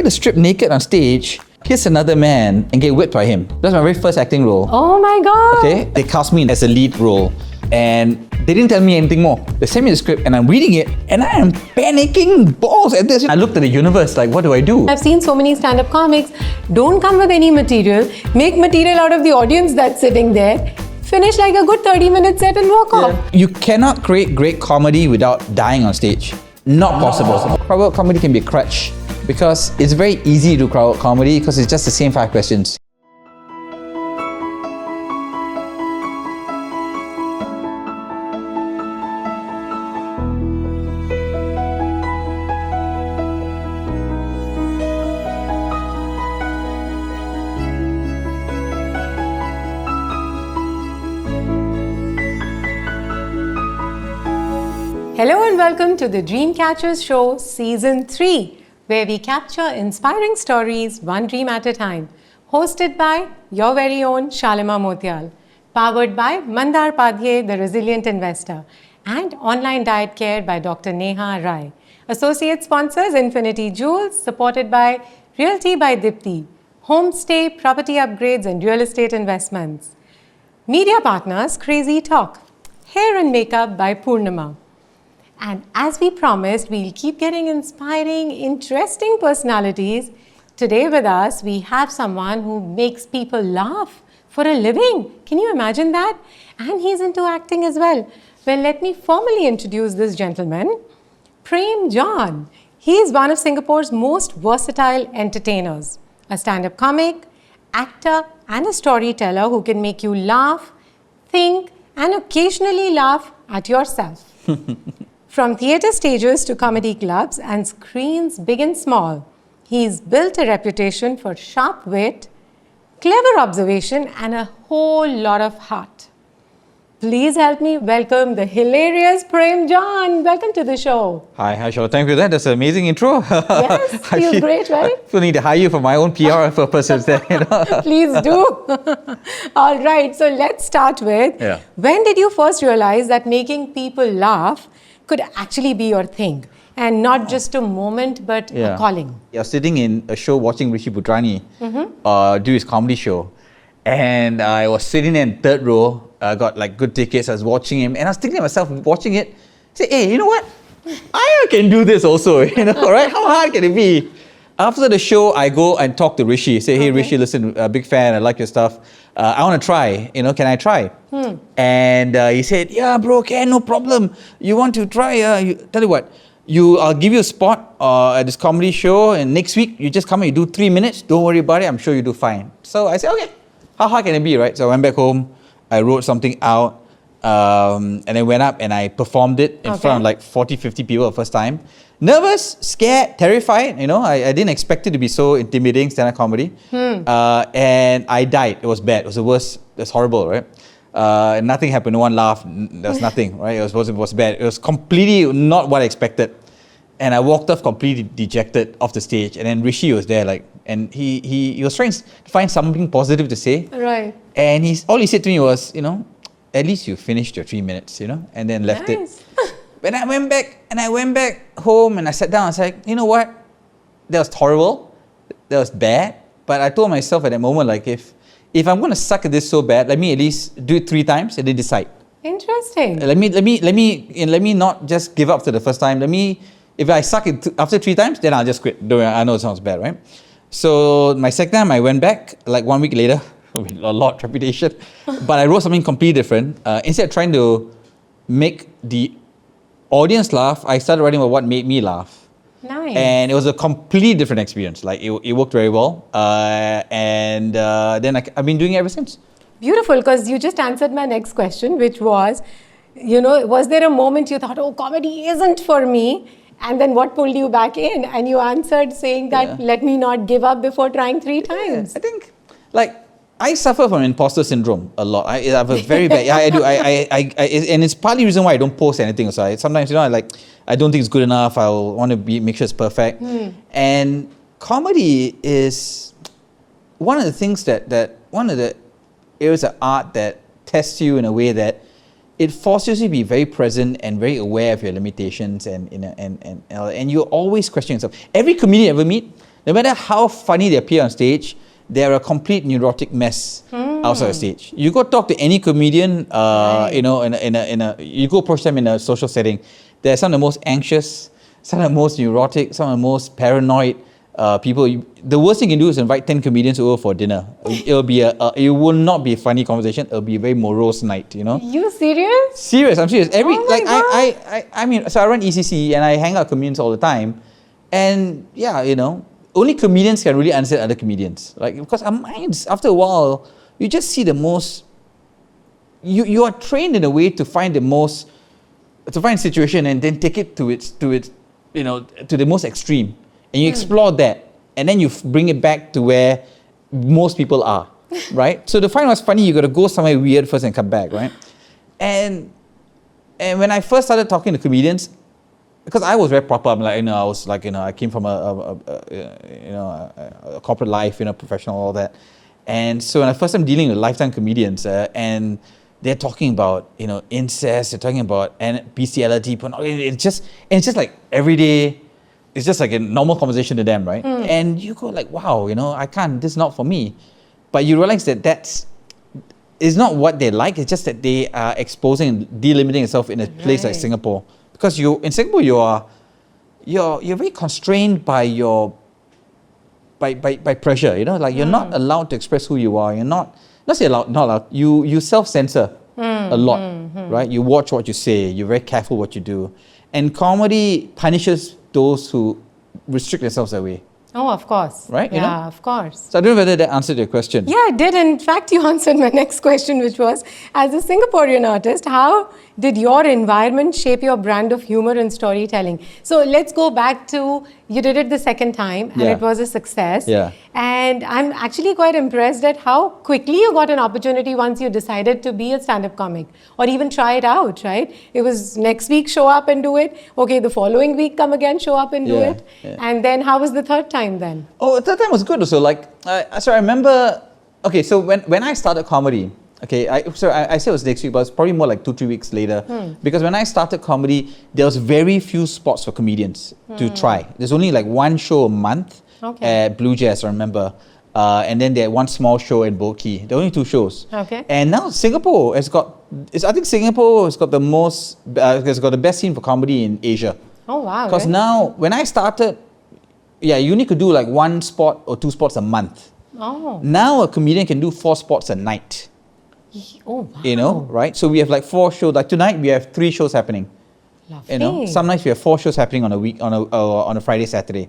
to strip naked on stage, kiss another man, and get whipped by him. That's my very first acting role. Oh my God. Okay, they cast me as a lead role, and they didn't tell me anything more. They sent me the script, and I'm reading it, and I am panicking balls at this. I looked at the universe like, what do I do? I've seen so many stand-up comics. Don't come with any material. Make material out of the audience that's sitting there. Finish like a good 30-minute set and walk off. You cannot create great comedy without dying on stage. Not possible. Crowd work comedy can be a crutch because it's very easy to do crowd work comedy because it's just the same 5 questions. Hello and welcome to the Dreamcatchers Show Season 3, where we capture inspiring stories one dream at a time. Hosted by your very own Shalima Motial. Powered by Mandar Padhye, the Resilient Investor. And Online Diet Care by Dr. Neha Rai. Associate sponsors Infinity Jewels, supported by Realty by Dipti. Homestay, property upgrades and real estate investments. Media partners Crazy Talk. Hair and makeup by Purnima. And as we promised, we'll keep getting inspiring, interesting personalities. Today with us, we have someone who makes people laugh for a living. Can you imagine that? And he's into acting as well. Well, let me formally introduce this gentleman, Prem John. He is one of Singapore's most versatile entertainers. A stand-up comic, actor, and a storyteller who can make you laugh, think, and occasionally laugh at yourself. From theatre stages to comedy clubs and screens big and small, he's built a reputation for sharp wit, clever observation, and a whole lot of heart. Please help me welcome the hilarious Prem John. Welcome to the show. Hi Charlotte. Thank you for that. That's an amazing intro. Yes, feels great, right? I feel need to hire you for my own PR purposes there. Please do. All right, so let's start with, when did you first realize that making people laugh could actually be your thing and not just a moment but a calling? I was sitting in a show watching Rishi Putrani do his comedy show, and I was sitting in third row. I got like good tickets. I was watching him, and I was thinking to myself, watching it, say, hey, you know what? I can do this also, right? How hard can it be? After the show, I go and talk to Rishi. Say, hey, Rishi, listen, big fan. I like your stuff. I want to try. Can I try? And he said, yeah, bro, can, no problem. You want to try? Tell you what, I'll give you a spot at this comedy show, and next week you just come and you do 3 minutes. Don't worry about it. I'm sure you do fine. So I said, okay. How hard can it be, right? So I went back home. I wrote something out, and then went up and I performed it in front of like 40, 50 people the first time. Nervous, scared, terrified. I didn't expect it to be so intimidating, stand-up comedy. And I died. It was bad. It was the worst. It was horrible, right? Nothing happened. No one laughed. There was nothing, right? It was bad. It was completely not what I expected. And I walked off completely dejected off the stage. And then Rishi was there, and he was trying to find something positive to say. Right. And all he said to me was, at least you finished your 3 minutes, and then left it. When I went back home and I sat down, I was like, you know what? That was horrible. That was bad. But I told myself at that moment, like, if I'm going to suck at this so bad, let me at least do it 3 times and then decide. Interesting. Let me not just give up to the first time. If I suck it after 3 times, then I'll just quit. I know it sounds bad, right? So my second time, I went back like 1 week later with a lot of trepidation, but I wrote something completely different. Instead of trying to make the audience laugh, I started writing about what made me laugh. Nice. And it was a completely different experience. Like it worked very well, and then I've been doing it ever since. Beautiful, because you just answered my next question, which was, was there a moment you thought, oh, comedy isn't for me? And then what pulled you back in? And you answered saying that, let me not give up before trying 3 times. I think, I suffer from imposter syndrome a lot. I have a very bad, I do. And it's partly the reason why I don't post anything. So sometimes, I don't think it's good enough. I'll want to make sure it's perfect. And comedy is one of the things one of the areas of art that tests you in a way that it forces you to be very present and very aware of your limitations, and you always question yourself. Every comedian you ever meet, No matter how funny they appear on stage, they're a complete neurotic mess outside the stage. You go talk to any comedian, you know, you go approach them in a social setting. They're some of the most anxious, some of the most neurotic, some of the most paranoid people. The worst thing you can do is invite 10 comedians over for dinner. It'll be it will not be a funny conversation. It'll be a very morose night, you know. You serious? Serious, I'm serious. I mean, so I run ECC and I hang out with comedians all the time, and yeah, you know, only comedians can really understand other comedians, like, because our minds, after a while, you just see the most. You are trained in a way to find a situation and then take it to its you know, to the most extreme, and you explore that, and then you bring it back to where most people are, right? So to find what's funny, you got to go somewhere weird first and come back, right? And when I first started talking to comedians, because I was very proper, I'm like, you know, I was like, you know, I came from a corporate life, you know, professional, all that. And so when I first time dealing with lifetime comedians, and they're talking about, you know, incest, they're talking about bestiality, it's just like every day, it's just like a normal conversation to them, right? And you go like, wow, you know, I can't, this is not for me. But you realize that it's not what they like, it's just that they are exposing and delimiting themselves in a place like Singapore. Because in Singapore, you're very constrained by by pressure, you know, like you're not allowed to express who you are. You're not allowed. You self-censor a lot, right? You watch what you say. You're very careful what you do, and comedy punishes those who restrict themselves that way. Oh, of course. Right? Yeah, you know? of course. So I don't know whether that answered your question. Yeah, it did. In fact, you answered my next question, which was, as a Singaporean artist, how did your environment shape your brand of humor and storytelling? So let's go back to, you did it the second time and it was a success. Yeah. And I'm actually quite impressed at how quickly you got an opportunity once you decided to be a stand-up comic or even try it out, right? It was next week, show up and do it. Okay, the following week, come again, show up and do it. Yeah. And then how was the third time then? Oh, the third time was good also. Like, so I remember, okay, so when I started comedy, okay, I said it was next week, but it's probably more like 2-3 weeks later. Because when I started comedy, there was very few spots for comedians to try. There's only like one show a month at Blue Jazz, I remember. And then they had one small show in Boat Quay. There were only 2 shows. Okay. And now Singapore has got, I think Singapore has got the most, has got the best scene for comedy in Asia. Oh, wow. Because now, when I started, you need to do like 1 spot or 2 spots a month. Oh. Now a comedian can do 4 spots a night. Oh, wow. You know, right? So we have like 4 shows. Like tonight we have 3 shows happening. Lovely. You know, some nights we have 4 shows happening on a week, on a Friday, Saturday.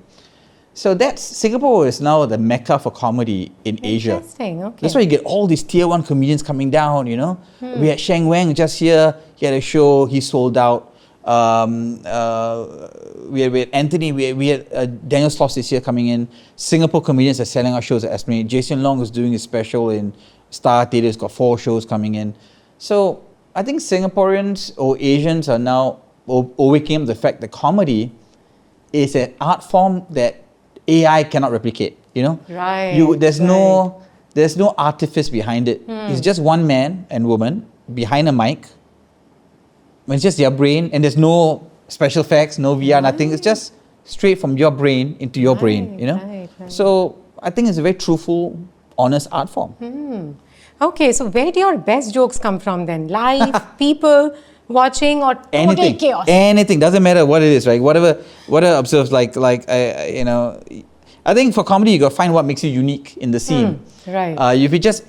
So Singapore is now the Mecca for comedy in Asia. Interesting. Okay. That's why you get all these tier 1 comedians coming down. You know, we had Sheng Wang just here. He had a show. He sold out. We had Anthony. We had Daniel Sloss this year coming in. Singapore comedians are selling out shows at Esplanade. Jason Long is doing his special in Star Theatre. He's got 4 shows coming in. So I think Singaporeans or Asians are now waking up the fact that comedy is an art form that AI cannot replicate. You know, there's no artifice behind it. It's just one man and woman behind a mic. It's just their brain, and there's no special effects, no VR, nothing. It's just straight from your brain into your brain. You know. So I think it's a very truthful, honest art form. Okay, so where do your best jokes come from then? Live, people watching, or total chaos? Anything, doesn't matter what it is, right? Whatever observes, you know, I think for comedy you got to find what makes you unique in the scene. Right. If you just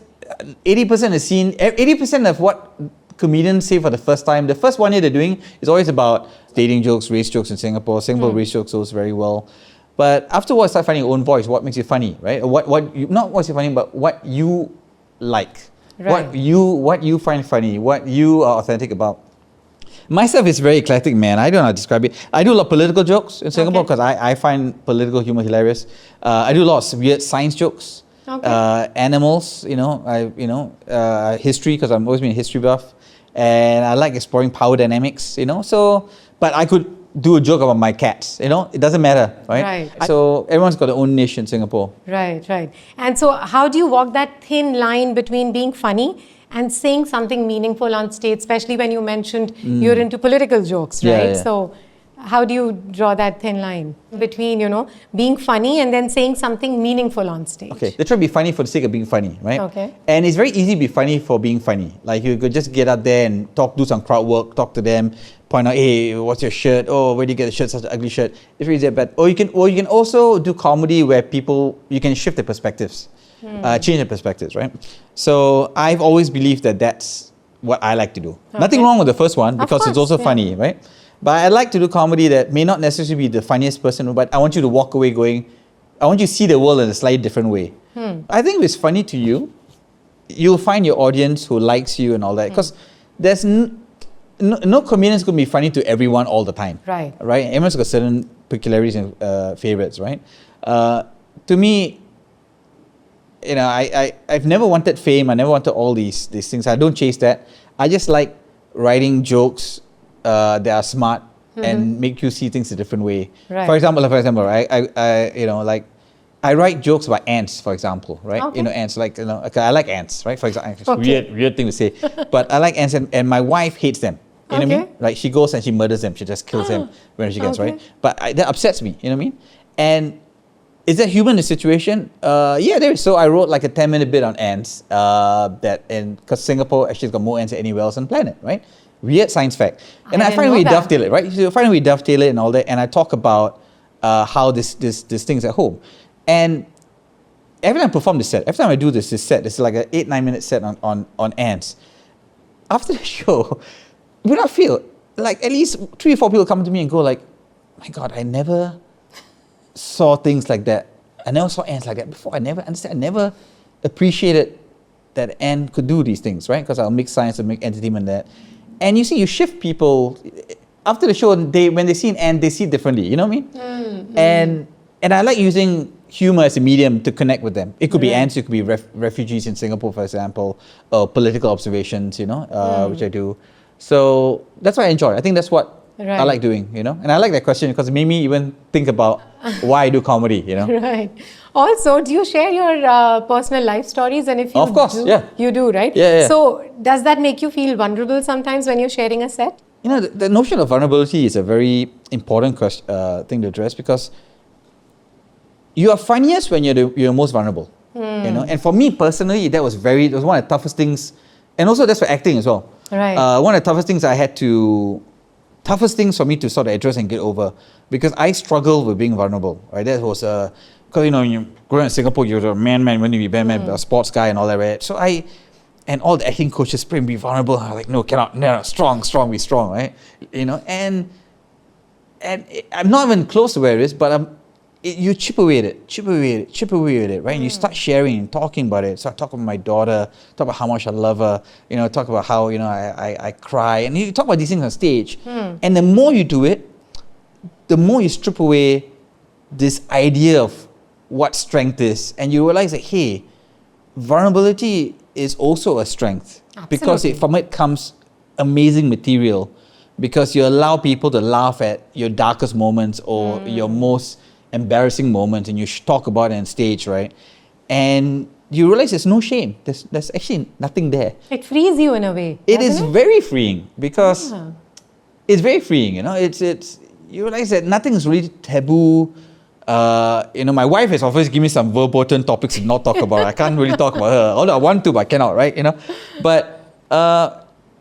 80% of the scene, 80% of what comedians say for the first time, the first 1 year they're doing is always about dating jokes, race jokes in Singapore. Singapore race jokes goes very well. But afterwards, start finding your own voice. What makes you funny, right? Not what's funny, but what you like, what you find funny, what you are authentic about. Myself is very eclectic, man. I don't know how to describe it. I do a lot of political jokes in Singapore because I find political humor hilarious. I do a lot of weird science jokes, animals, history, because I've always been a history buff, and I like exploring power dynamics, So, but I could do a joke about my cats, It doesn't matter, right? So everyone's got their own niche in Singapore. Right. And so how do you walk that thin line between being funny and saying something meaningful on stage, especially when you mentioned you're into political jokes, right? Yeah. So how do you draw that thin line between, being funny and then saying something meaningful on stage? Okay, they try to be funny for the sake of being funny, right? Okay. And it's very easy to be funny for being funny. Like you could just get out there and do some crowd work, talk to them, point out, hey, what's your shirt? Oh, where do you get the shirt? Such an ugly shirt. It's really that bad. Or you can also do comedy where you can shift their perspectives, change their perspectives, right? So I've always believed that that's what I like to do. Okay. Nothing wrong with the first one because it's also funny, right? But I like to do comedy that may not necessarily be the funniest person, but I want you to walk away going, I want you to see the world in a slightly different way. I think if it's funny to you, you'll find your audience who likes you and all that. Because there's no comedian's going to be funny to everyone all the time. Right. Everyone's got certain peculiarities and favorites, right? To me, I've never wanted fame. I never wanted all these things. I don't chase that. I just like writing jokes that are smart and make you see things a different way. Right. For example, I write jokes about ants, for example, right? Okay. Ants, I like ants, right? For example, weird thing to say, but I like ants, and my wife hates them. You know what I mean? Like she goes and she murders them. She just kills them when she gets, right? But that upsets me. You know what I mean? And is that human in the situation? Yeah, there is. So I wrote like a 10-minute bit on ants. Because Singapore actually has got more ants than anywhere else on the planet, right? Weird science fact. And I find we dovetail it, right? So finally we dovetail it and all that. And I talk about how this thing's at home. And every time I perform this set, every time I do this set, it's like an 8-9 minute set on ants. After the show, without fail, like at least 3 or 4 people come to me and go like, my God, I never saw things like that. I never saw ants like that before. I never appreciated that an ant could do these things, right? Because I'll mix science and make entertainment that. And you see, you shift people. After the show, when they see an ant, they see it differently. You know what I mean? And I like using humor as a medium to connect with them. It could be ants, it could be refugees in Singapore, for example, or political observations, which I do. So that's what I enjoy. I think that's what I like doing, And I like that question because it made me even think about why I do comedy, Right. Also, do you share your personal life stories? And if you of course, you do, right? Yeah. So does that make you feel vulnerable sometimes when you're sharing a set? The notion of vulnerability is a very important thing to address because you are funniest when you're most vulnerable, And for me personally, that was one of the toughest things, and also that's for acting as well. Right. One of the toughest things for me to sort of address and get over, because I struggled with being vulnerable, right? That was because when you grow up in Singapore, you're a man, when you be man, a sports guy and all that, right? So and all the acting coaches pray me be vulnerable. I'm like, no, cannot, no, strong, be strong, right? And I'm not even close to where it is, but you chip away at it, right? And you start sharing and talking about it. Start talking about my daughter, talk about how much I love her, talk about how, I cry. And you talk about these things on stage. And the more you do it, the more you strip away this idea of what strength is. And you realize that, hey, vulnerability is also a strength. Absolutely. Because from it comes amazing material. Because you allow people to laugh at your darkest moments or your most embarrassing moments, and you talk about it on stage, right? And you realize there's no shame. There's actually nothing there. It frees you in a way. It is very freeing because it's very freeing. It's you realize that nothing is really taboo. My wife has always given me some verboten topics to not talk about. I can't really talk about her. Although I want to, but I cannot, right? But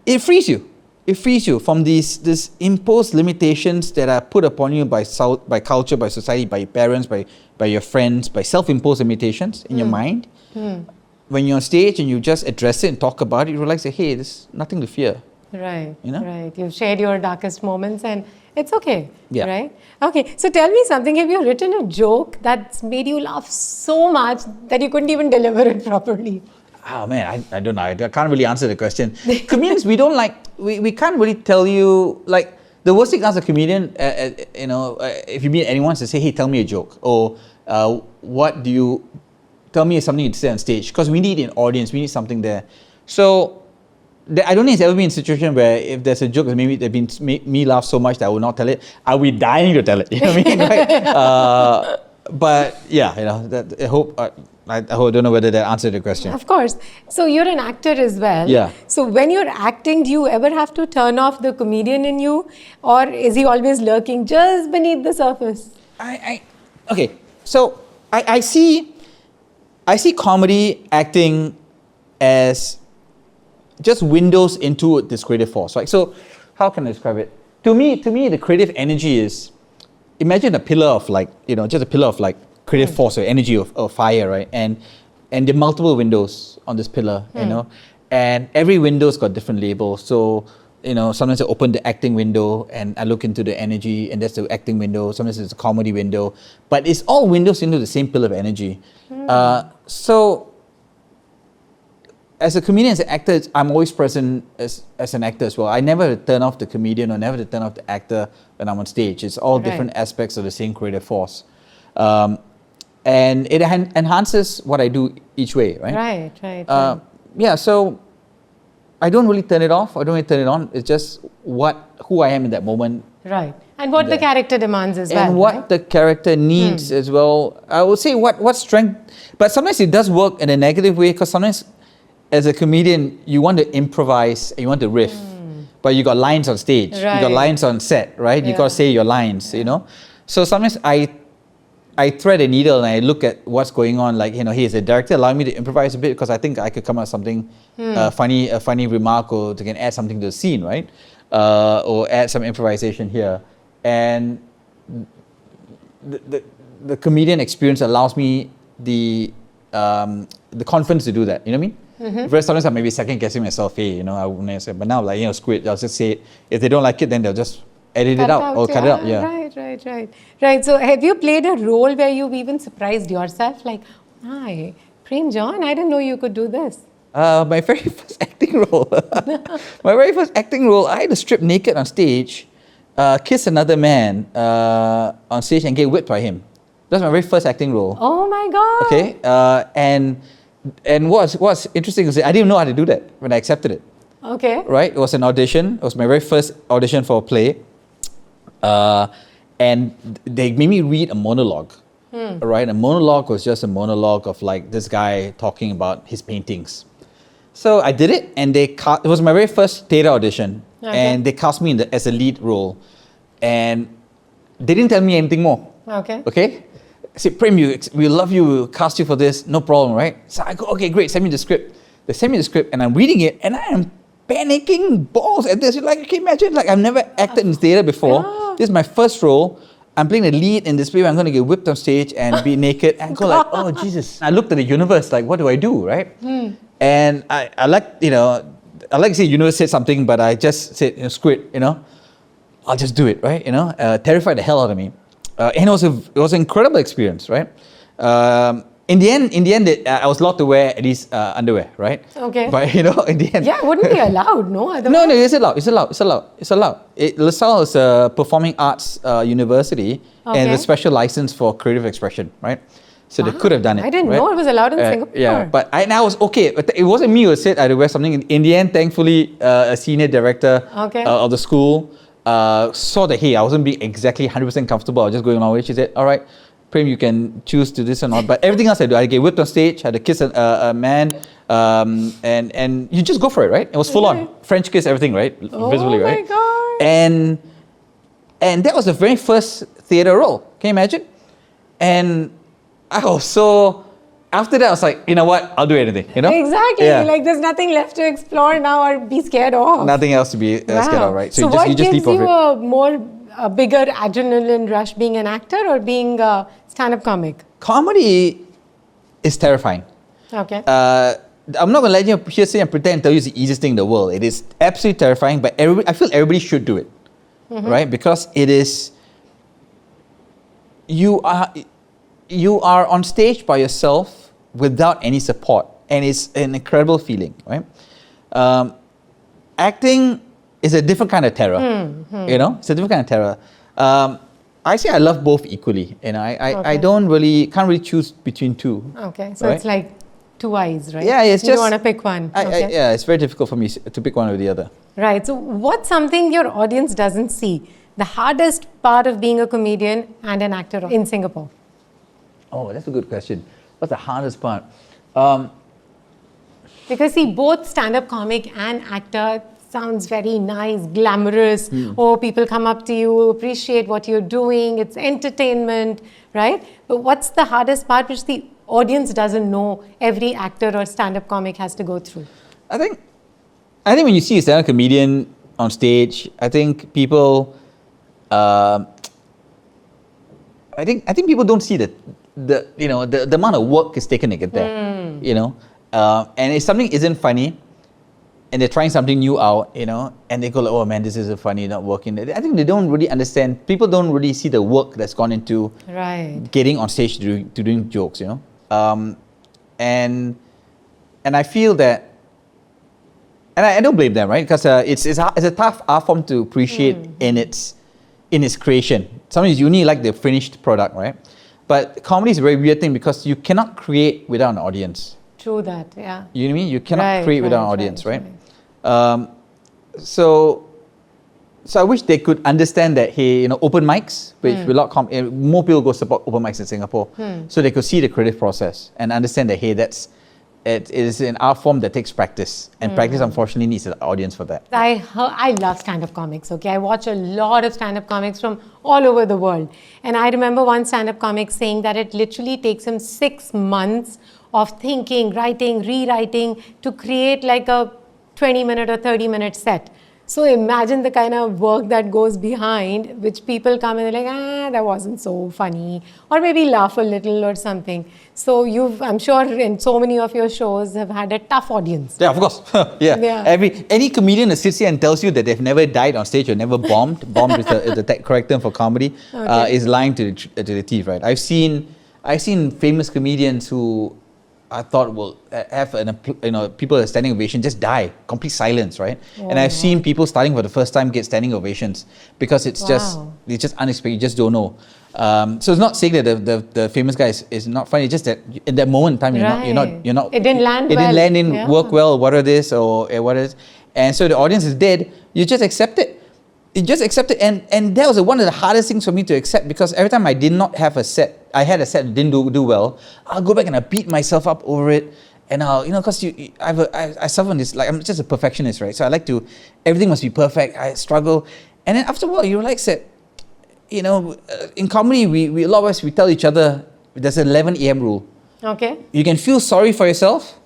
it frees you. It frees you from these imposed limitations that are put upon you by culture, by society, by your parents, by your friends, by self-imposed limitations in your mind. When you're on stage and you just address it and talk about it, you realize that, hey, there's nothing to fear. Right, right. You've shared your darkest moments and it's okay, right? Okay, so tell me something. Have you written a joke that's made you laugh so much that you couldn't even deliver it properly? Oh man, I don't know. I can't really answer the question. Comedians, we can't really tell you, like, the worst thing as a comedian, if you meet anyone to say, hey, tell me a joke, or tell me something to say on stage, because we need an audience, we need something there. So I don't think it's ever been a situation where if there's a joke that maybe made me laugh so much that I will not tell it, I'll be dying to tell it. You know what I mean? Right? But yeah, I hope I don't know whether that answered the question. Of course. So you're an actor as well. Yeah. So when you're acting, do you ever have to turn off the comedian in you, or is he always lurking just beneath the surface? Okay. So I see comedy acting as just windows into this creative force, right? So how can I describe it? To me, the creative energy is, imagine a pillar of just a pillar of creative force or energy of fire, right? And there are multiple windows on this pillar, and every window's got different labels. So, sometimes I open the acting window and I look into the energy, and that's the acting window. Sometimes it's a comedy window, but it's all windows into the same pillar of energy. So, as a comedian, as an actor, I'm always present as an actor as well. I never turn off the comedian or never turn off the actor when I'm on stage. It's all different aspects of the same creative force. And it enhances what I do each way, right? Right. Yeah, so I don't really turn it off. I don't really turn it on. It's just who I am in that moment. Right. And what the character demands as well. And what the character needs as well. I would say what strength, but sometimes it does work in a negative way, because sometimes as a comedian, you want to improvise and you want to riff, but you got lines on stage, you got lines on set, right? You got to say your lines, So sometimes I thread a needle and I look at what's going on. Like, hey, as a director, allow me to improvise a bit, because I think I could come up with something a funny remark, or to can add something to the scene, right? Or add some improvisation here. And the comedian experience allows me the confidence to do that. You know what I mean? First, sometimes I may be second guessing myself. Hey, I wouldn't say, but now, screw it. I'll just say it. If they don't like it, then they'll just edit it out or cut it out. Yeah. Right. So, have you played a role where you've even surprised yourself? Like, hi, Prem John, I didn't know you could do this. My very first acting role. I had to strip naked on stage, kiss another man on stage, and get whipped by him. That's my very first acting role. Oh my God. Okay. And what's interesting is that I didn't know how to do that when I accepted it. Okay. Right? It was an audition. It was my very first audition for a play. And they made me read a monologue. Right? A monologue was just a monologue of this guy talking about his paintings. So I did it, and it was my very first theatre audition. And they cast me as a lead role. And they didn't tell me anything more. Okay? I said, Prem, we love you, we'll cast you for this, no problem, right? So I go, okay, great, send me the script. They send me the script, and I'm reading it, and I am panicking balls at this. Can you imagine? I've never acted in theatre before. This is my first role. I'm playing the lead in this play where I'm going to get whipped on stage and be naked and go oh, Jesus. I looked at the universe, what do I do, right? And I like to say the universe said something, but I just said, screw it, I'll just do it, right? Terrified the hell out of me. And it was an incredible experience, right? In the end, I was allowed to wear at least underwear, right? Okay. But in the end, wouldn't be allowed, no? No, it's allowed. LaSalle is a performing arts university, and a special license for creative expression, right? So they could have done it. I didn't know it was allowed in Singapore. Yeah, but I was okay. But it wasn't me who said I had to wear something. In the end, thankfully, a senior director of the school saw that, hey, I wasn't being exactly 100% comfortable. I was just going along with it. She said, all right, Prem, you can choose to this or not. But everything else I do, I get whipped on stage, I had to kiss a man, and you just go for it, right? It was full on. French kiss, everything, right? Visibly, right? Oh my God. And that was the very first theatre role. Can you imagine? And I was so... After that, I was like, you know what? I'll do anything, Exactly. There's nothing left to explore now or be scared of. Nothing else to be scared of, right? So what gives you a bigger adrenaline rush, being an actor or being a stand-up comic? Comedy is terrifying. Okay. I'm not going to let you here sit and pretend and tell you it's the easiest thing in the world. It is absolutely terrifying, but I feel everybody should do it, right? Because it is... You are on stage by yourself without any support, and it's an incredible feeling, right? Acting is a different kind of terror, it's a different kind of terror. I say I love both equally, I can't really choose between two. Okay, so it's like two eyes, right? Yeah, it's you don't want to pick one. It's very difficult for me to pick one or the other. Right, so what's something your audience doesn't see? The hardest part of being a comedian and an actor in Singapore? Oh, that's a good question. What's the hardest part? Because see, both stand-up comic and actor sounds very nice, glamorous. Oh, people come up to you, appreciate what you're doing. It's entertainment, right? But what's the hardest part which the audience doesn't know every actor or stand-up comic has to go through? I think when you see a stand-up comedian on stage, I think people, I think people don't see the amount of work is taken to get there. You know, and if something isn't funny, and they're trying something new out, you know, and they go like, oh man, this isn't funny, not working. I think they don't really understand. People don't really see the work that's gone into getting on stage to doing jokes, you know. And I feel that, and I don't blame them, right? Because it's a tough art form to appreciate in its creation. Sometimes you only like the finished product, right? But comedy is a very weird thing because you cannot create without an audience. True that, yeah. You know what I mean? You cannot create without an audience, right? So I wish they could understand that, hey, you know, open mics, which more people go support open mics in Singapore, so they could see the creative process and understand that, hey, it is an art form that takes practice, and practice unfortunately needs an audience for that. I love stand-up comics, okay? I watch a lot of stand-up comics from all over the world. And I remember one stand-up comic saying that it literally takes him 6 months of thinking, writing, rewriting to create like a 20-minute or 30-minute set. So imagine the kind of work that goes behind, which people come and they're like, that wasn't so funny, or maybe laugh a little or something. So I'm sure in so many of your shows have had a tough audience. Yeah, of course. Yeah. Any comedian that sits here and tells you that they've never died on stage or never bombed is the correct term for comedy, is lying to the teeth, right? I've seen famous comedians who I thought will have people at standing ovation just die, complete silence, right? And I've seen people starting for the first time get standing ovations because it's just unexpected. You just don't know. So it's not saying that the famous guy is not funny. It's just that in that moment in time you're not. It didn't land. Work well. What it is or what it is, and so the audience is dead. You just accept it. You just accept it, and that was one of the hardest things for me to accept because every time I did not have a set, I had a set that didn't do well, I'll go back and I beat myself up over it, and I'll, because I suffer from this, like I'm just a perfectionist, right? So I like to, everything must be perfect. I struggle, and then after a while you realize that, in comedy we a lot of us we tell each other there's an 11 a.m. rule. Okay. You can feel sorry for yourself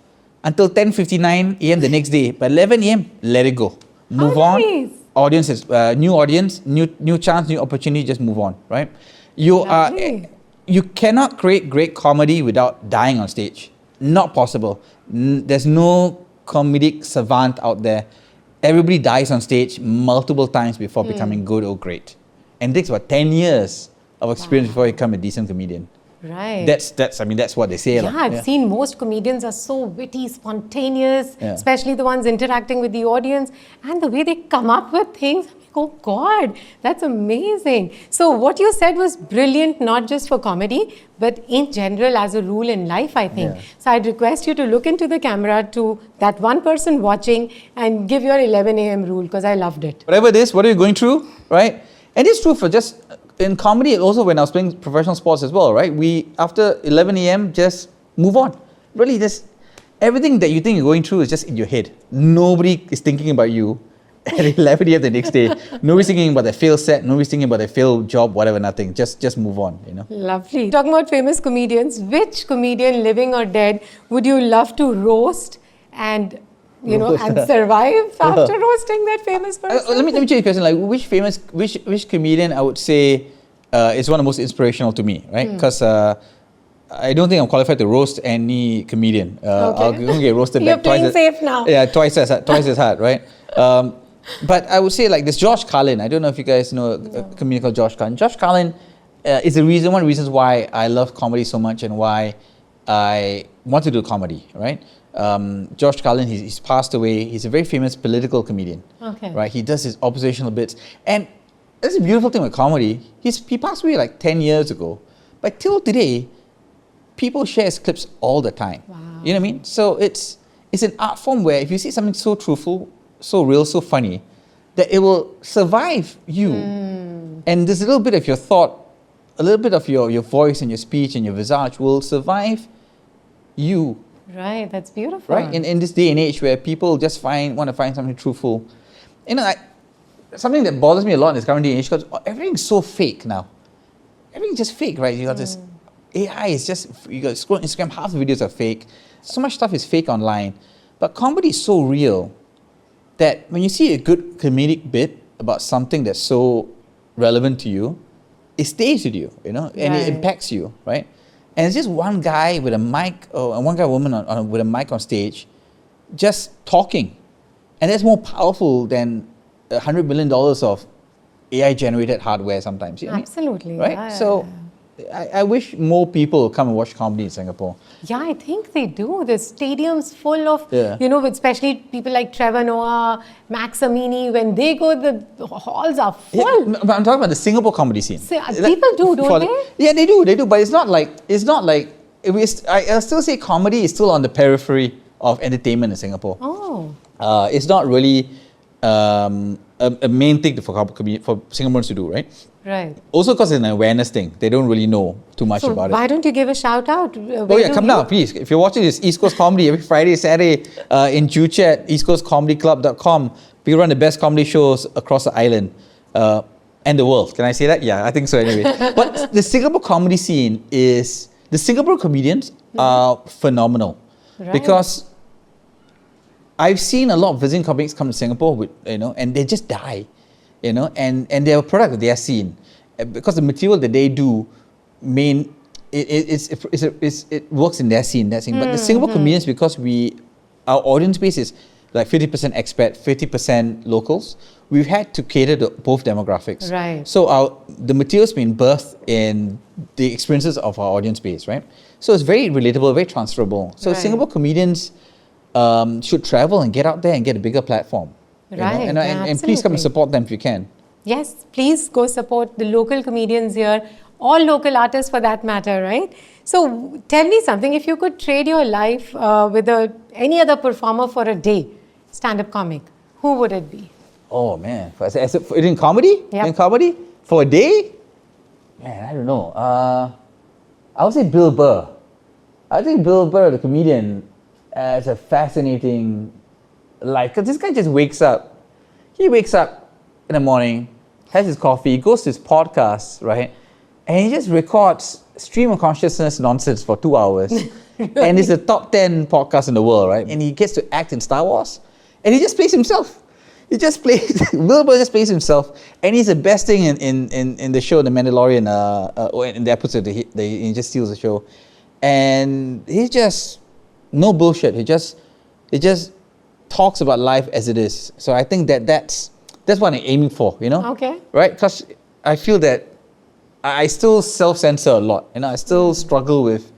until 10:59 a.m. the next day, but 11 a.m. let it go, move on. Audiences, new audience, new chance, new opportunity, just move on, right? You cannot create great comedy without dying on stage. Not possible. There's no comedic savant out there. Everybody dies on stage multiple times before becoming good or great. And it takes about 10 years of experience before you become a decent comedian. Right. That's what they say. Yeah, I've seen most comedians are so witty, spontaneous, especially the ones interacting with the audience, and the way they come up with things. I'm like, oh God, that's amazing. So what you said was brilliant, not just for comedy, but in general as a rule in life, I think. Yeah. So I'd request you to look into the camera to that one person watching and give your 11 a.m. rule, because I loved it. Whatever it is, what are you going through, right? And it's true for just in comedy, also when I was playing professional sports as well, right? We, after 11 a.m., just move on. Really, just everything that you think you're going through is just in your head. Nobody is thinking about you at 11 a.m. the next day. Nobody's thinking about their failed set. Nobody's thinking about their failed job, whatever, nothing. Just move on, Lovely. Talking about famous comedians, which comedian, living or dead, would you love to roast and and survive after roasting that famous person? Let me change the question. Like, which comedian I would say is one of the most inspirational to me, right? Because I don't think I'm qualified to roast any comedian. I'll get roasted You're back playing safe now. Yeah, twice as hard, right? But I would say like this Josh Carlin. I don't know if you guys know a comedian called Josh Carlin. Josh Carlin is one of the reasons why I love comedy so much and why I want to do comedy, right? Josh Carlin, he's passed away. He's a very famous political comedian. Okay. Right? He does his oppositional bits. And that's a beautiful thing with comedy. He passed away like 10 years ago. But till today, people share his clips all the time. Wow. You know what I mean? So it's an art form where if you see something so truthful, so real, so funny, that it will survive you. And there's a little bit of your thought, a little bit of your voice and your speech and your visage will survive you. Right, that's beautiful. Right? In this day and age where people just want to find something truthful. You know, something that bothers me a lot in this current day and age, because everything's so fake now. Everything's just fake, right? You got this AI is just, you got scroll Instagram, half the videos are fake. So much stuff is fake online. But comedy is so real that when you see a good comedic bit about something that's so relevant to you, it stays with you, you know, and it impacts you, right? And it's just one guy with a mic, or one guy or woman with a mic on stage, just talking. And that's more powerful than $100 million of AI-generated hardware sometimes. You know what I mean? Absolutely. Right? Yeah. So I wish more people come and watch comedy in Singapore. Yeah, I think they do. The stadium's full of, Yeah. you know, especially people like Trevor Noah, Max Amini. When they go, the halls are full. Yeah, but I'm talking about the Singapore comedy scene. So, people do, don't they? Yeah, they do. But it's not like I still say comedy is still on the periphery of entertainment in Singapore. Oh. It's not really a main thing for Singaporeans to do, right? Right. Also because it's an awareness thing. They don't really know too much about it. Why don't you give a shout out? Oh yeah, come down, please. If you're watching this East Coast Comedy every Friday, Saturday in Joo Chiat, eastcoastcomedyclub.com, we run the best comedy shows across the island and the world. Can I say that? Yeah, I think so anyway. But the Singapore comedy scene is, the Singapore comedians are phenomenal. Right. Because I've seen a lot of visiting comics come to Singapore with, you know, and they just die. You know, and they're a product of their scene, because the material that they do, it works in their scene. But the Singapore comedians, because our audience base is like 50% expat, 50% locals, we've had to cater to both demographics. Right. So the material's been birthed in the experiences of our audience base, right? So it's very relatable, very transferable. So Singapore comedians should travel and get out there and get a bigger platform. Right. And please come and support them if you can. Yes, please go support the local comedians here, all local artists for that matter, right? So tell me something, if you could trade your life with any other performer for a day, stand-up comic, who would it be? Oh man, in comedy? Yep. In comedy? For a day? Man, I don't know. I would say Bill Burr. I think Bill Burr, the comedian, has a fascinating life, because this guy just wakes up. He wakes up in the morning, has his coffee, goes to his podcast, right? And he just records stream of consciousness nonsense for 2 hours. And it's the top 10 podcast in the world, right? And he gets to act in Star Wars. And he just plays himself. Will Burr just plays himself. And he's the best thing in the show, The Mandalorian, in the episode, he just steals the show. And he's just, no bullshit. He just talks about life as it is. So I think that's what I'm aiming for, you know? Okay. Right? Because I feel that I still self-censor a lot. You know, I still struggle with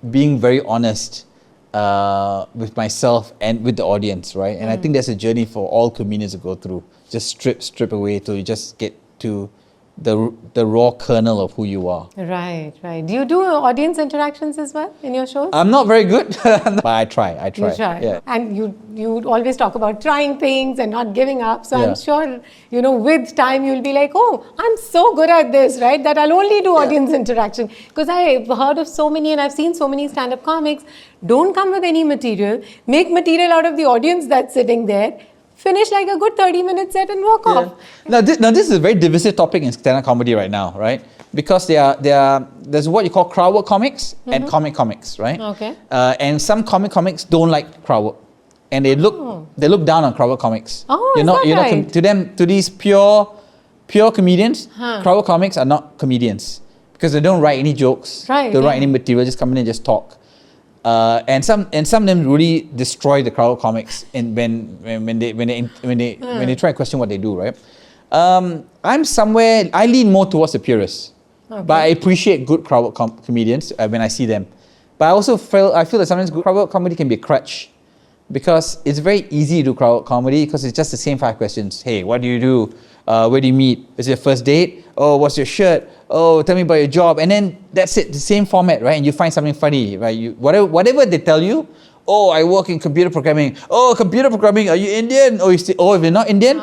being very honest with myself and with the audience, right? And I think that's a journey for all comedians to go through. Just strip away till you just get to the raw kernel of who you are. Right. Do you do audience interactions as well in your shows? I'm not very good, but I try. You try. Yeah. And you always talk about trying things and not giving up. So Yeah. I'm sure, you know, with time you'll be like, oh, I'm so good at this, right? That I'll only do audience interaction. Because I've heard of so many and I've seen so many stand-up comics, don't come with any material, make material out of the audience that's sitting there, finish like a good 30-minute set and walk off. Now this is a very divisive topic in stand-up comedy right now, right? Because there's what you call crowd work comics and comic comics, right? Okay. And some comics don't like crowd work, and they look down on crowd work comics. Oh, is that right? To these pure comedians, crowd work comics are not comedians because they don't write any jokes. Right. They don't write any material. Just come in and just talk. And some of them really destroy the crowd comics when they try to question what they do, right? I lean more towards the purists, but I appreciate good crowd comedians when I see them. But I feel that sometimes good crowd comedy can be a crutch, because it's very easy to do crowd comedy because it's just the same 5 questions. Hey, what do you do? Where do you meet? Is it your first date? Oh, what's your shirt? Oh, tell me about your job. And then that's it, the same format, right? And you find something funny, right? Whatever they tell you, oh, I work in computer programming. Oh, computer programming, are you Indian? If you're not Indian,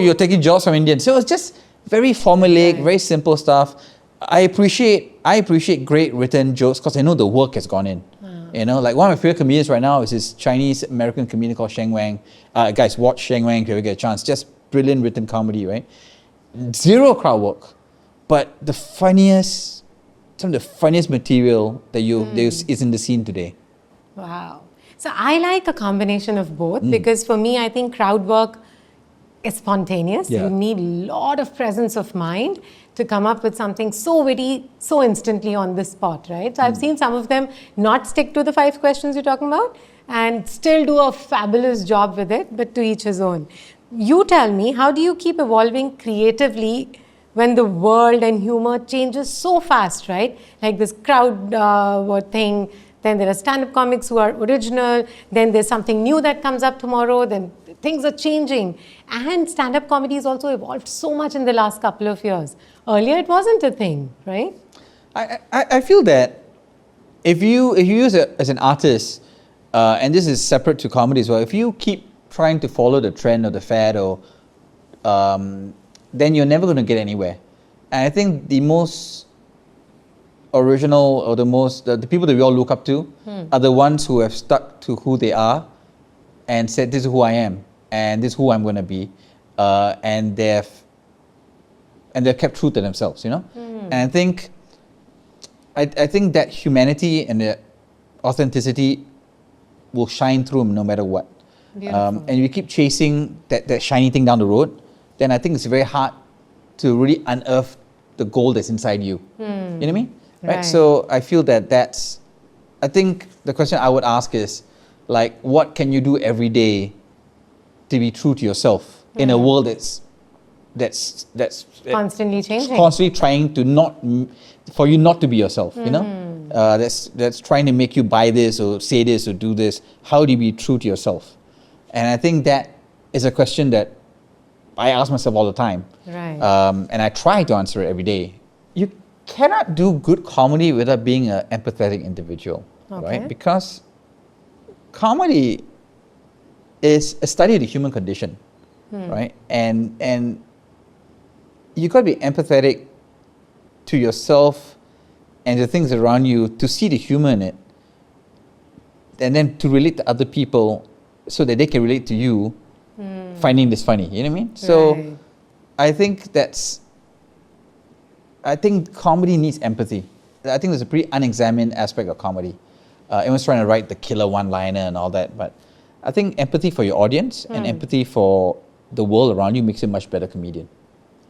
you're taking jobs from Indians. So it's just very formulaic, very simple stuff. I appreciate great written jokes because I know the work has gone in. You know, like one of my favorite comedians right now is this Chinese-American comedian called Sheng Wang. Guys, watch Sheng Wang if you ever get a chance. Just brilliant written comedy, right? Zero crowd work, but some of the funniest material that is in the scene today. Wow. So I like a combination of both because for me, I think crowd work is spontaneous. Yeah. You need a lot of presence of mind to come up with something so witty, so instantly on the spot, right? So I've seen some of them not stick to the 5 questions you're talking about and still do a fabulous job with it, but to each his own. You tell me, how do you keep evolving creatively when the world and humor changes so fast, right? Like this crowd thing, then there are stand-up comics who are original, then there's something new that comes up tomorrow, then things are changing. And stand-up comedy has also evolved so much in the last couple of years. Earlier, it wasn't a thing, right? I feel that if you use it as an artist, and this is separate to comedy as well, if you keep trying to follow the trend or the fad, or then you're never going to get anywhere. And I think the most original or the people that we all look up to are the ones who have stuck to who they are and said, this is who I am and this is who I'm going to be, and they've kept true to themselves, you know. And I think that humanity and the authenticity will shine through no matter what. And if you keep chasing that shiny thing down the road, then I think it's very hard to really unearth the gold that's inside you. You know what I mean? Right. So I feel I think the question I would ask is, like, what can you do every day to be true to yourself in a world that's constantly changing, constantly trying to for you not to be yourself, you know? That's trying to make you buy this or say this or do this. How do you be true to yourself? And I think that is a question that I ask myself all the time. Right. And I try to answer it every day. You cannot do good comedy without being an empathetic individual, right? Because comedy is a study of the human condition, right? And you got to be empathetic to yourself and the things around you to see the humor in it, and then to relate to other people so that they can relate to you, finding this funny. You know what I mean? So I think comedy needs empathy. I think there's a pretty unexamined aspect of comedy. Everyone's trying to write the killer one-liner and all that, but I think empathy for your audience and empathy for the world around you makes you a much better comedian.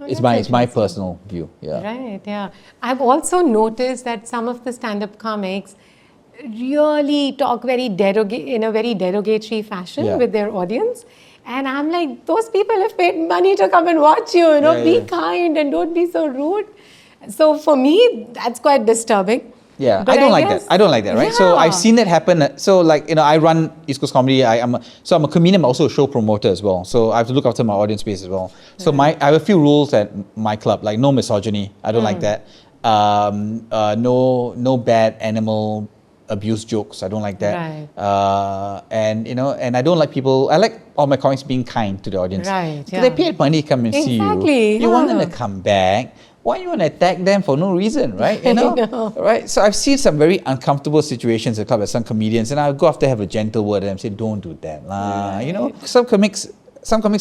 It's my personal view. Yeah. Right. Yeah. I've also noticed that some of the stand-up comics really talk in a very derogatory fashion with their audience. And I'm like, those people have paid money to come and watch you, be kind and don't be so rude. So for me, that's quite disturbing. Yeah, I don't like that, right? Yeah. So I've seen that happen. So like, I run East Coast Comedy. I'm a comedian, but also a show promoter as well. So I have to look after my audience base as well. So I have a few rules at my club, like no misogyny. I don't like that. No bad animal abuse jokes. I don't like that. Right. And I don't like people. I like all my comics being kind to the audience. Right. So they paid money to come and see you. You want them to come back. Why you want to attack them for no reason, right? You know? Right? So I've seen some very uncomfortable situations at club with some comedians, and I'll go after have a gentle word and say, don't do that, lah. You know, some comics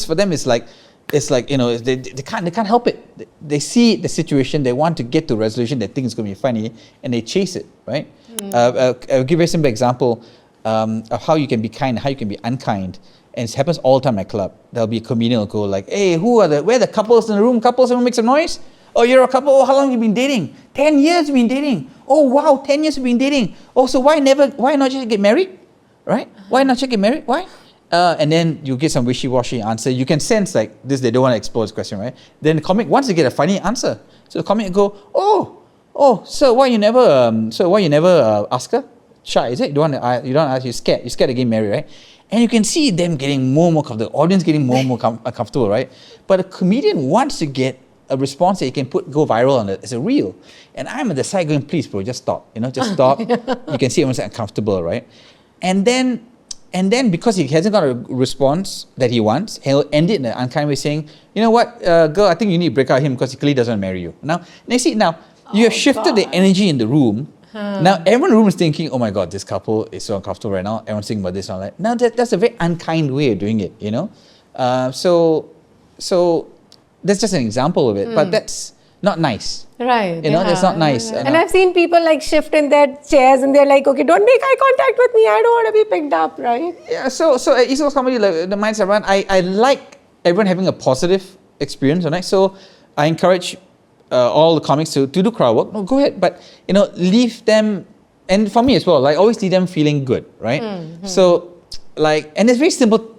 for them is like, they can't help it. They see the situation, they want to get to a resolution, they think it's going to be funny, and they chase it, right? I'll give you a simple example of how you can be kind, how you can be unkind. And it happens all the time at club. There'll be a comedian who'll go like, hey, where are the couples in the room? Couples, everyone make some noise? Oh, you're a couple. Oh, how long have you been dating? 10 years you've been dating. Oh, wow, 10 years you've been dating. Oh, so why not just get married? Right? Why not just get married? Why? And then you get some wishy-washy answer. You can sense like this, they don't want to explore this question, right? Then the comic wants to get a funny answer. So the comic go, so why you never ask her? Shy, is it? You don't ask, you're scared to get married, right? And you can see them getting more and more comfortable, the audience getting more and more comfortable, right? But a comedian wants to get a response that you can go viral on it as a reel. And I'm at the side going, please bro, just stop. Just stop. You can see everyone's uncomfortable, right? And then because he hasn't got a response that he wants, he'll end it in an unkind way saying, you know what, girl, I think you need to break out with him because he clearly doesn't marry you. Now you have shifted the energy in the room Now, everyone in the room is thinking, oh my God, this couple is so uncomfortable right now. Everyone's thinking about this and all that. Now, that's a very unkind way of doing it, you know. So that's just an example of it. But that's not nice. Right. You know, that's not nice. And I've seen people like shift in their chairs and they're like, okay, don't make eye contact with me. I don't want to be picked up, right? Yeah, so East Coast Comedy, like, the mindset around, I like everyone having a positive experience, right? So I encourage all the comics to do crowd work. No, go ahead, but you know, leave them, and for me as well, like always leave them feeling good, right? So like, and there's very simple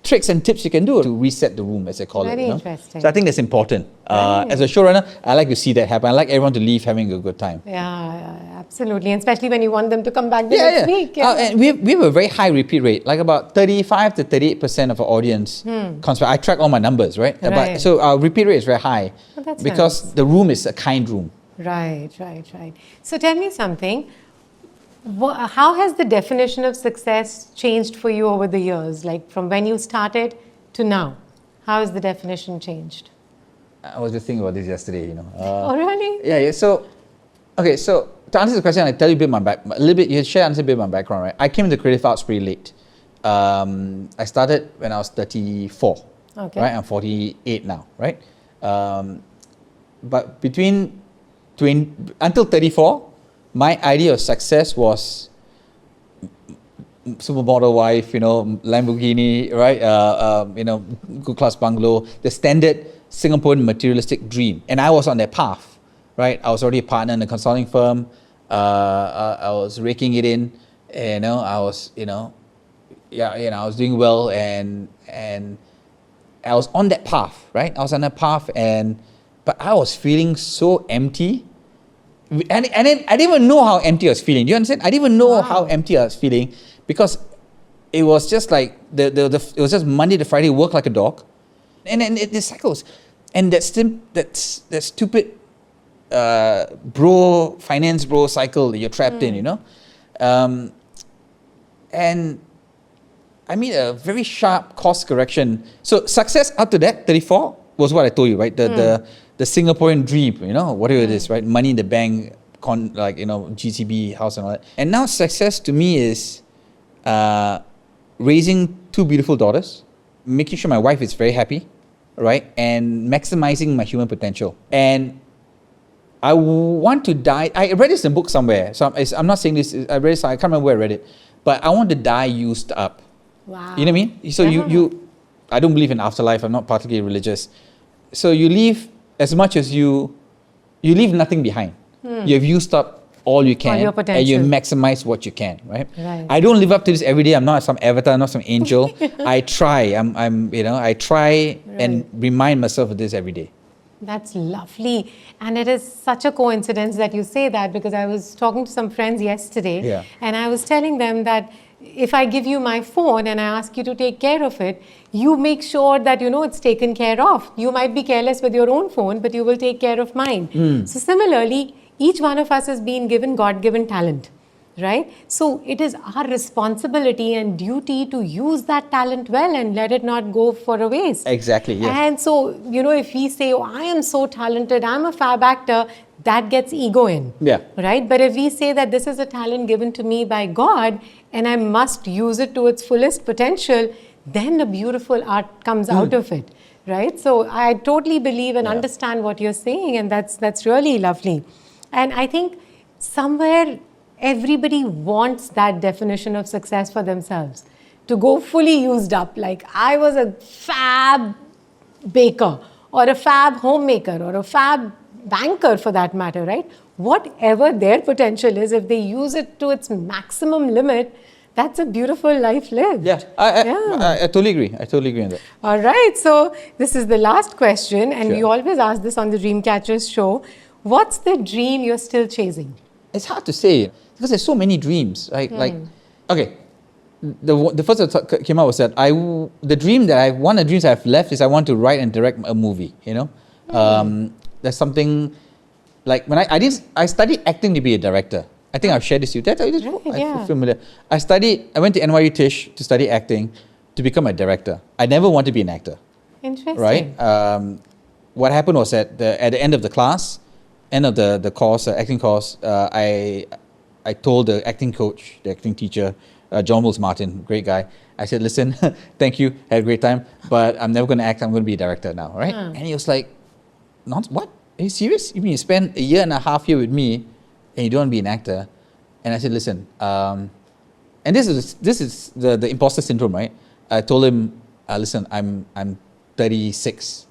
tricks and tips you can do to reset the room, as they call it. Very You know? interesting. So I think that's important. As a showrunner, I like to see that happen. I like everyone to leave having a good time. Yeah, absolutely. And especially when you want them to come back the next week. Yeah. And we have a very high repeat rate, like about 35 to 38% of our audience comes back. I track all my numbers, right? Right. So our repeat rate is very high that's because nice. the room is a kind room. Right. So tell me something. How has the definition of success changed for you over the years? Like from when you started to now? How has the definition changed? I was just thinking about this yesterday, you know. Oh, really? Yeah. So, okay, so to answer the question, I tell you a little bit, you share answer a bit of my background, right? I came into creative arts pretty late. I started when I was 34, Okay. right? I'm 48 now, right? But until 34, my idea of success was supermodel wife, you know, Lamborghini, right? You know, good class bungalow, the standard Singaporean materialistic dream. And I was on that path, right? I was already a partner in a consulting firm. I was raking it in, and, you know, I was doing well, and I was on that path, right? I was on that path, but I was feeling so empty. And I didn't even know how empty I was feeling. Do you understand? I didn't even know how empty I was feeling because it was just like it was just Monday to Friday, work like a dog, and then the cycles, and that stupid finance bro cycle that you're trapped in, you know, and I made a very sharp course correction. So success up to that 34 was what I told you, right? The Singaporean dream, you know, whatever it is, right? Money in the bank, like, you know, GCB house and all that. And now success to me is raising 2 beautiful daughters, making sure my wife is very happy, right? And maximizing my human potential. And I want to die. I read this in a book somewhere. So I'm not saying this. I read this. I can't remember where I read it. But I want to die used up. Wow. You know what I mean? So I don't believe in afterlife. I'm not particularly religious. So you leave as much as you leave nothing behind. You have used up all you can, all your potential. and you maximize what you can, right? Right. I don't live up to this every day. I'm not some avatar, not some angel. I try. I try and remind myself of this every day. That's lovely. And it is such a coincidence that you say that, because I was talking to some friends yesterday and I was telling them that if I give you my phone and I ask you to take care of it, you make sure that, you know, it's taken care of. You might be careless with your own phone, but you will take care of mine. So similarly, each one of us has been given God-given talent, right? So it is our responsibility and duty to use that talent well and let it not go for a waste. Exactly, yes. And so, you know, if we say, oh, I am so talented, I'm a fab actor, that gets ego in, right? But if we say that this is a talent given to me by God and I must use it to its fullest potential, then the beautiful art comes out of it, right? So I totally believe and understand what you're saying, and that's really lovely. And I think somewhere everybody wants that definition of success for themselves, to go fully used up. Like, I was a fab baker or a fab homemaker or a fab banker for that matter, right? Whatever their potential is, if they use it to its maximum limit, that's a beautiful life lived. I totally agree. I totally agree on that. All right. So this is the last question, and we always ask this on the Dreamcatchers show. What's the dream you're still chasing? It's hard to say because there's so many dreams. Okay, the first that came out was that one of the dreams I've left is I want to write and direct a movie. You know, there's something like when I studied acting to be a director. I think I've shared this with you. I feel familiar. I went to NYU Tisch to study acting to become a director. I never wanted to be an actor. Interesting. Right? What happened was that at the end of the class, end of the course, acting course, I I told the acting coach, the acting teacher, John Wills Martin, great guy. I said, listen, thank you, had a great time, but I'm never going to act, I'm going to be a director now, right? And he was like, what? Are you serious? You mean you spend a year and a half here with me and you don't want to be an actor? And I said, listen, and this is the imposter syndrome, right? I told him, listen, I'm 36.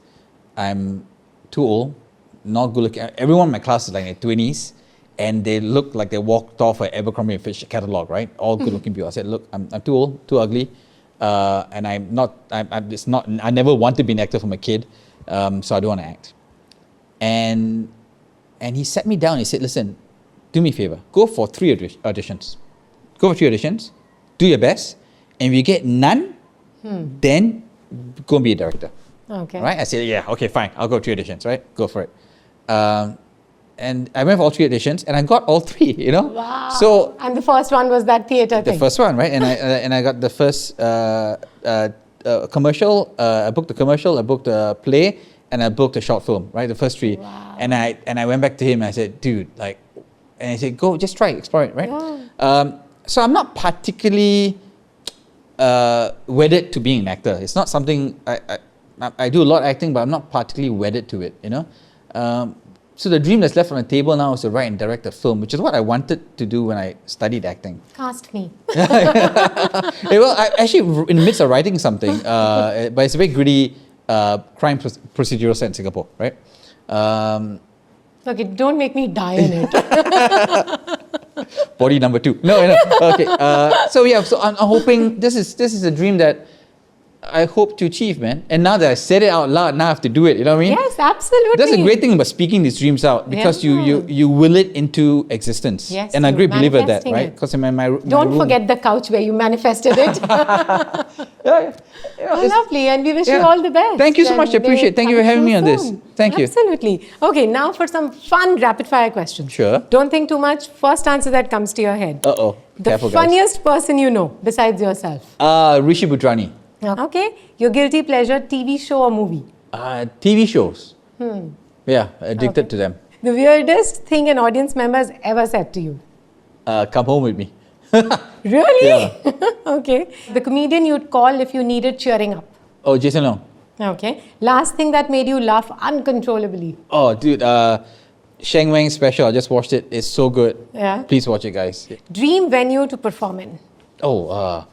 I'm too old, not good looking. Everyone in my class is like in their 20s, and they look like they walked off an Abercrombie & Fitch catalog, right? All good looking people. I said, look, I'm too old, too ugly, and I never wanted to be an actor from a kid, so I don't want to act. And he sat me down and he said, listen, do me a favor, go for 3 auditions. Go for 3 auditions, do your best, and if you get none, then go and be a director. Okay. Right? I said, yeah, okay, fine. I'll go 3 auditions, right? Go for it. And I went for all 3 auditions and I got all 3, you know? Wow. So, and the first one was that theatre thing? The first one, right? And I got the first commercial, I booked the commercial, I booked a play, and I booked a short film, right? The first 3. Wow. And I went back to him and I said, dude, like, and he said, go, just try, explore it, right? Yeah. So I'm not particularly wedded to being an actor. It's not something, I do a lot of acting, but I'm not particularly wedded to it, you know? So the dream that's left on the table now is to write and direct a film, which is what I wanted to do when I studied acting. Cast me. Well, I actually in the midst of writing something, but it's a very gritty crime procedural set in Singapore, right? Okay, don't make me die in it. Body number 2. No. Okay. So I'm hoping this is a dream that I hope to achieve, man. And now that I said it out loud, now I have to do it. You know what I mean? Yes, absolutely. That's a great thing about speaking these dreams out, because you will it into existence. Yes, and I'm a great believer of that, right? Because in my don't room, forget the couch where you manifested it. yeah, Lovely, and we wish you all the best. Thank you so much. I appreciate it. Thank you for having me on this. Thank you. Absolutely. Okay, now for some fun rapid fire questions. Sure. Don't think too much. First answer that comes to your head. Uh-oh. The Careful, funniest person you know besides yourself. Rishi Budrani. Okay. Your guilty pleasure, TV show or movie? TV shows. Yeah, addicted to them. The weirdest thing an audience member has ever said to you? Come home with me. Really? Yeah. Okay. The comedian you'd call if you needed cheering up? Oh, Jason Long. Okay. Last thing that made you laugh uncontrollably? Oh, dude, Sheng Wang special. I just watched it. It's so good. Yeah. Please watch it, guys. Dream venue to perform in? Oh,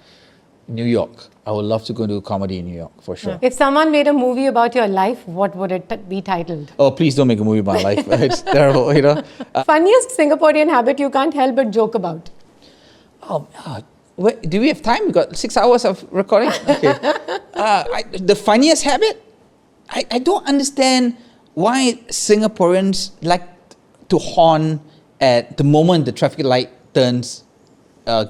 New York. I would love to go do comedy in New York, for sure. If someone made a movie about your life, what would it be titled? Oh, please don't make a movie about my life. It's terrible, you know. Funniest Singaporean habit you can't help but joke about? Wait, do we have time? We got 6 hours of recording? Okay. The funniest habit? I don't understand why Singaporeans like to horn at the moment the traffic light turns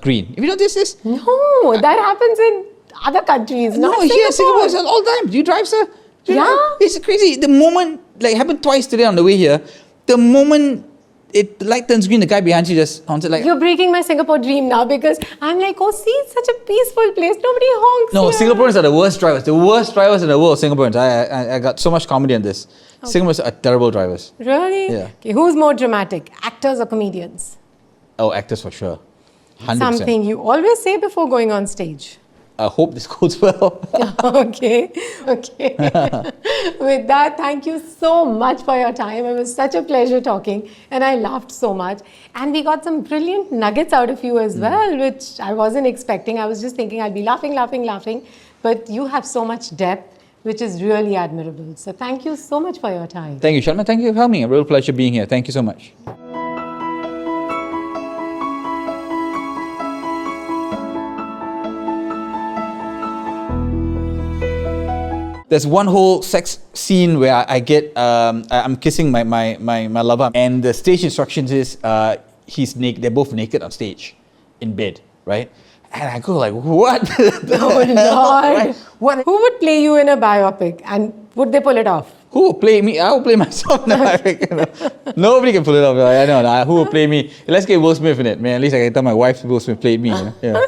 green. Have you noticed this? No, that happens in other countries, not No, here in Singapore, Singapore. it's all the time. Do you drive, sir? Do you Yeah. know? It's crazy. The moment, like, it happened twice today on the way here, the moment the light turns green, the guy behind you just honks it like... You're breaking my Singapore dream now, because I'm like, oh, see, it's such a peaceful place. Nobody honks No, here. Singaporeans are the worst drivers. The worst drivers in the world, Singaporeans. I got so much comedy on this. Okay. Singaporeans are terrible drivers. Really? Yeah. Okay, who's more dramatic, actors or comedians? Oh, actors for sure. 100%. Something you always say before going on stage. I hope this goes well. Okay. With that, thank you so much for your time. It was such a pleasure talking, and I laughed so much. And we got some brilliant nuggets out of you as well, which I wasn't expecting. I was just thinking I'd be laughing. But you have so much depth, which is really admirable. So thank you so much for your time. Thank you, Sharma. Thank you for having me. A real pleasure being here. Thank you so much. There's one whole sex scene where I get, I'm kissing my lover, and the stage instructions is he's naked. They're both naked on stage, in bed, right? And I go like, what? Oh Lord! Right? What? Who would play you in a biopic, and would they pull it off? Who will play me? I will play myself in a biopic. You know? Nobody can pull it off. I know. Who will play me? Let's get Will Smith in it, man. At least I can tell my wife Will Smith played me. You know? Yeah.